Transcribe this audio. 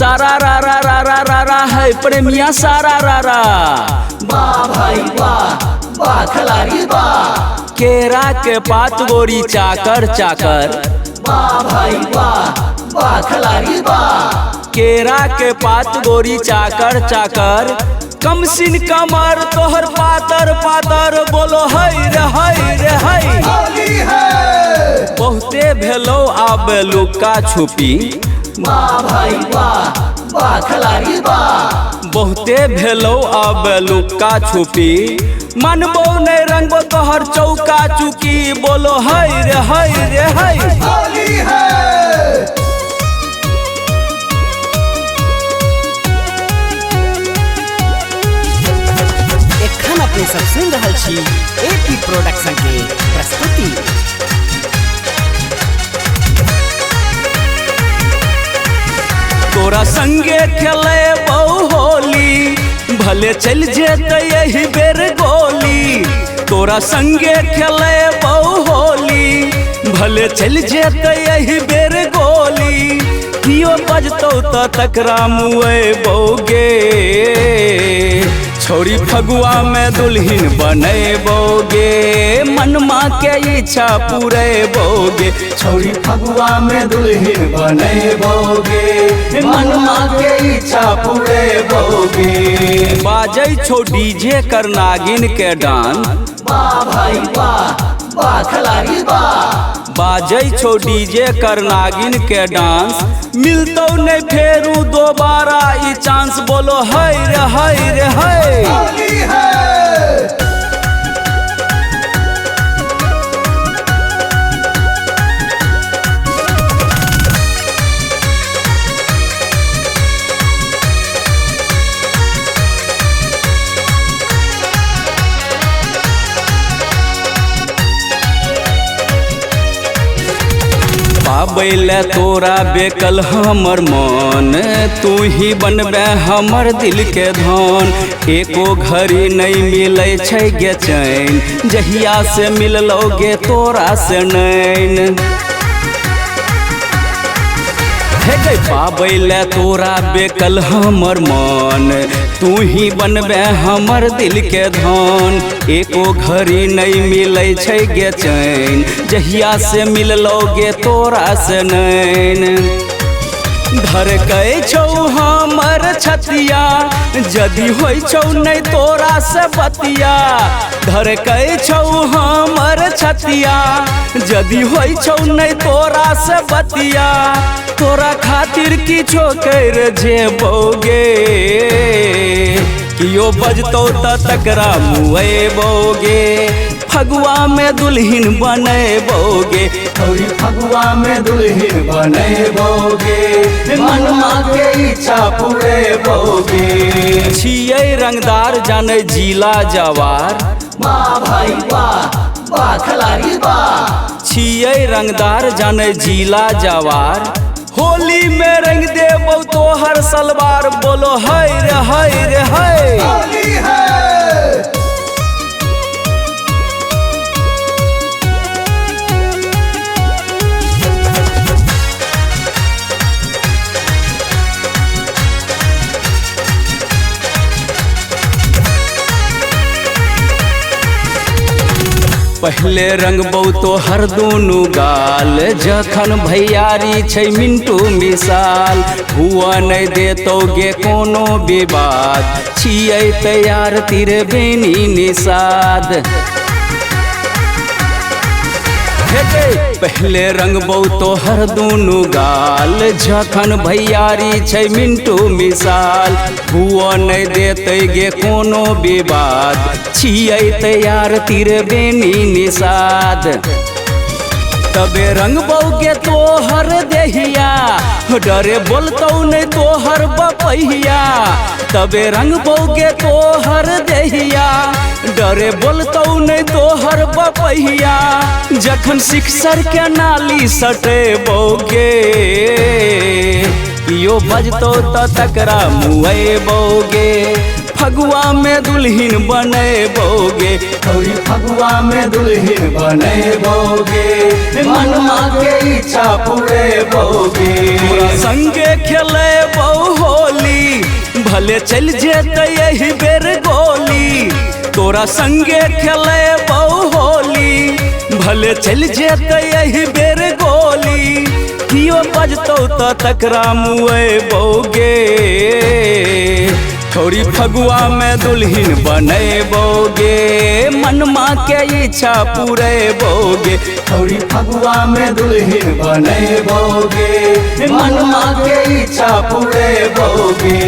सारा रा रा रा रा रा रा है प्रेमिया सारा रा रा। वाह भाई वाह, वाह खिलाड़ी वाह। केरा के पात गोरी चाकर चाकर, वाह भाई वाह, वाह खिलाड़ी वाह। केरा के पात गोरी चाकर चाकर, कम सिन कमर तोहर पातर पातर, बोलो हई रे हई रे हई। होली है बहुते भेलो आबे लुका छुपी, वाह भाई वाह, वाह खिलाड़ी वाह। बहुते भेलो आबे लुका छुपी, मनबो नहीं रंगबो तोहर चौका चुकी, बोलो हई रे हई रे हई। होली है एखन अपने सब सुन रहल छी एपी प्रोडक्शन के प्रस्तुति। तोरा संगे खेले बहु होली, भले चल जेते यही बेर गोली। तोरा संगे खेले बहु होली, भले चल जेते यही बेर गोली। कियो बजतौ त तकरा मुए बोगे, छोरी फगुआ में दुल्हन बनेबोगे, मनमा के इच्छा पूरे बोगे। छोरी फगुआ में दुल्हन बनेबोगे, मनमा के इच्छा पूरे बोगे। बाजै छौ डीजे कर नागिन के डांस, वाह भाई वाह, वाह खिलाड़ी वाह। बाजै छौ डीजे कर नागिन के डांस, मिलतौ नहीं फेरू दोबारा ई चांस, बोलो हई रे हई रे हई। होली है पाबैले तोरा बेकल हमर मन, तू ही बनबे हमर दिल के धन। एको घड़ी नहीं मिलै छै गे चैन, जहिया से मिललोगे तोरा से नैन। हे गई पाबैले तोरा बेकल हमर मन, तू ही बनबे हमर दिल के धन। एको घड़ी नहीं मिलै छै गे चैन, जहिया से मिललोगे तोरा से नैन। धड़कै छौ हमर छतिया, जदि होइ छौ नहीं तोरा से बतिया। धड़कै छौ हमर छतिया, जदि होइ छौ नहीं तोरा से बतिया। तोरा खातिर किछो कर जेबोगे, कियो बजतौ त तकरा मुएबोगे। फगुआ में दुल्हन बनेबोगे, छोरी फगुआ में दुल्हन बनेबोगे, मनमा के इच्छा पूरेबोगे। छियै रंगदार जाने जिला जवार, वाह भाई वाह, वाह खिलाड़ी वाह। छियै रंगदार जाने जिला जवार, होली में रंग देबौ तोहर सलवार, बोलो हई रे हई रे हई। होली है पहले रंगबौ तोहर दुनू गाल, जखन भैयारी छै मिंटू मिसाल। हुआ नहीं देतौ गे कोनो विवाद, छियै तैयार तीर बेनी निषाद। पहले रंगबौ तोहर दुनू गाल, जखन भैयारी छै मिंटू मिसाल। हुआ नहीं देते गे कोनो विवाद, छियै तैयार तीर बेनी निषाद। तबे रंगबौ गे तोहर देहिया, डरे बोलतौ नहीं तोहर बपहिया। तबे रंगबौ गे तोहर देहिया, डरे बोलतौ नहीं तोहर बपहिया। जखन सिक्सर के नाली सटेबोगे, कियो बजतौ त तकरा मुएबोगे। फगुआ में दुल्हन बनेबोगे, छोरी फगुआ में दुल्हन बनेबोगे, मनमा के इच्छा पूरेबोगे। संगे खेलेबो भले चल जेते यही बेर गोली तोरा संगे खेले बहु होली भले चल जेते यही बेर गोली कियो बजतौ त तकरा मुए बोगे छोरी फगुआ में दुल्हिन बनैबोगे मनमा के इच्छा पूरेबोगे छोरी फगुआ में दुल्हिन बनैबोगे मनमा के इच्छा पूरेबोगे।